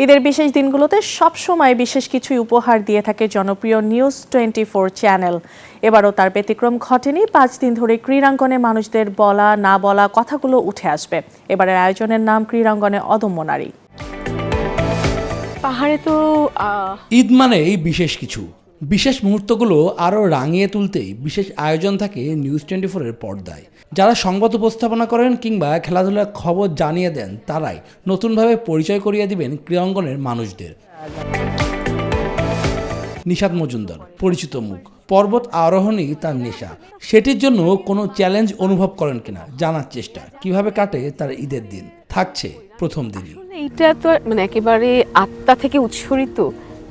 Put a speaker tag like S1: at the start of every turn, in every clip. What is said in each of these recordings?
S1: ঈদের বিশেষ দিনগুলোতে সবসময় বিশেষ কিছুই উপহার দিয়ে থাকে জনপ্রিয় নিউজ 24 চ্যানেল। এবারও তার ব্যতিক্রম ঘটেনি। 5 দিন ধরে ক্রীড়াঙ্গনে মানুষদের বলা না বলা কথাগুলো উঠে আসবে। এবারের আয়োজনের নাম ক্রীড়াঙ্গনে অদম্য নারী।
S2: পাহাড়ে তো
S3: ঈদ মানেই বিশেষ কিছু, বিশেষ মুহূর্তগুলো আরও রাঙিয়ে তুলতেই বিশেষ আয়োজন থাকে নিউজ 24-এর পর্দায়। যারা সংবাদ উপস্থাপনা করেন কিংবা খেলাধুলার খবর জানিয়ে দেন, তারাই নতুনভাবে পরিচয় করিয়ে দিবেন ক্রীড়াঙ্গনের মানুষদের। নিশাত মজুমদার পরিচিত মুখ, পর্বত আরোহণই তার নেশা। সেটির জন্য কোনো চ্যালেঞ্জ অনুভব করেন কিনা জানার চেষ্টা। কিভাবে কাটে তার ঈদের দিন, থাকছে প্রথম দিনই।
S2: এইটা তো একেবারে আত্মা থেকে উৎসরিত,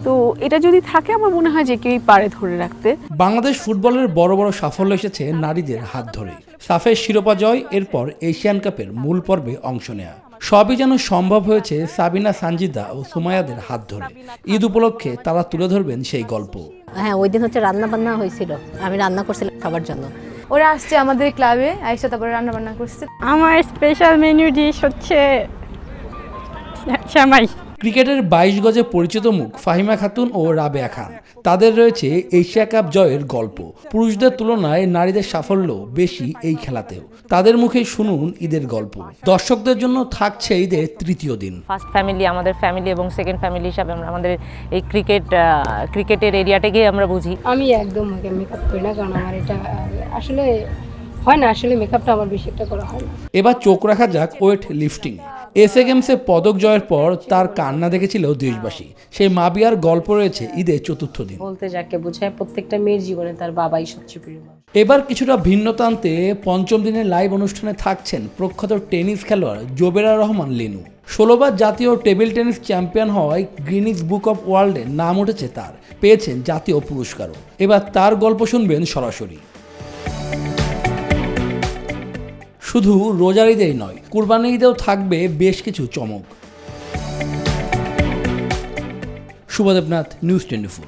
S2: তো এটা যদি থাকে আমার মনে হয় যে কেউই পারে ধরে রাখতে।
S3: বাংলাদেশ ফুটবলের বড় বড় সাফল্য এসেছে নারীদের হাত ধরে। সাফের শিরোপা জয়, এরপর এশিয়ান কাপের মূল পর্বে অংশ নেয়া, সবই যেন সম্ভব হয়েছে সাবিনা, সানজিদা ও সুমাইয়াদের হাত ধরে। ঈদ উপলক্ষে তারা তুলে ধরবেন সেই গল্প।
S4: হ্যাঁ, ওই দিন রান্না বান্না হয়েছিল, আমি রান্না করছিলাম সবার জন্য।
S5: ওরা আসছে আমাদের ক্লাবে, আইসা তারপরে রান্না বান্না করছে।
S6: আমার স্পেশাল মেনু ডিশ হচ্ছে সেমাই।
S3: ক্রিকেটের 22 গজে পরিচিত মুখ ফাহিমা খাতুন ও রাবেয়া খান। তাদের রয়েছে এশিয়া কাপ জয়ের গল্প। পুরুষদের তুলনায় নারীদের সাফল্য বেশি এই খেলাতেও। তাদের মুখে শুনুন ঈদের গল্প। দর্শকদের জন্য থাকছে ঈদের তৃতীয় দিন।
S7: ফার্স্ট ফ্যামিলি, আমাদের ফ্যামিলি এবং সেকেন্ড ফ্যামিলি হিসাবে আমরা আমাদের এই ক্রিকেটের এরিয়াটাকে আমরা বুঝি।
S8: আমি একদম মেকআপ করি না, কারণ আমার এটা আসলে হয় না, আসলে মেকআপটা আমার বেশি একটা করা হয় না।
S3: এবার চোখ রাখা যাক ওয়েট লিফটিং। এসএ গেমসে পদক জয়ের পর তার কান্না দেখেছিল দেশবাসী। সেই মাবিয়ার গল্প রয়েছে ঈদের চতুর্থ দিন।
S9: বলতে যাকে বোঝায় প্রত্যেকটা মেয়ের জীবনে তার বাবাই সবচেয়ে প্রিয়।
S3: এবার কিছুটা ভিন্নতা আনতে পঞ্চম দিনের লাইভ অনুষ্ঠানে থাকছেন প্রখ্যাত টেনিস খেলোয়াড় জোবেরা রহমান লিনু। 16 বার জাতীয় টেবিল টেনিস চ্যাম্পিয়ন হওয়ায় গিনিস বুক অব ওয়ার্ল্ডে নাম উঠেছে তার। পেয়েছেন জাতীয় পুরস্কারও। এবার তার গল্প শুনবেন সরাসরি। শুধু রোজার ঈদেই নয়, কুরবানি ঈদেও থাকবে বেশ কিছু চমক। শুভদেবনাথ, নিউজ 24।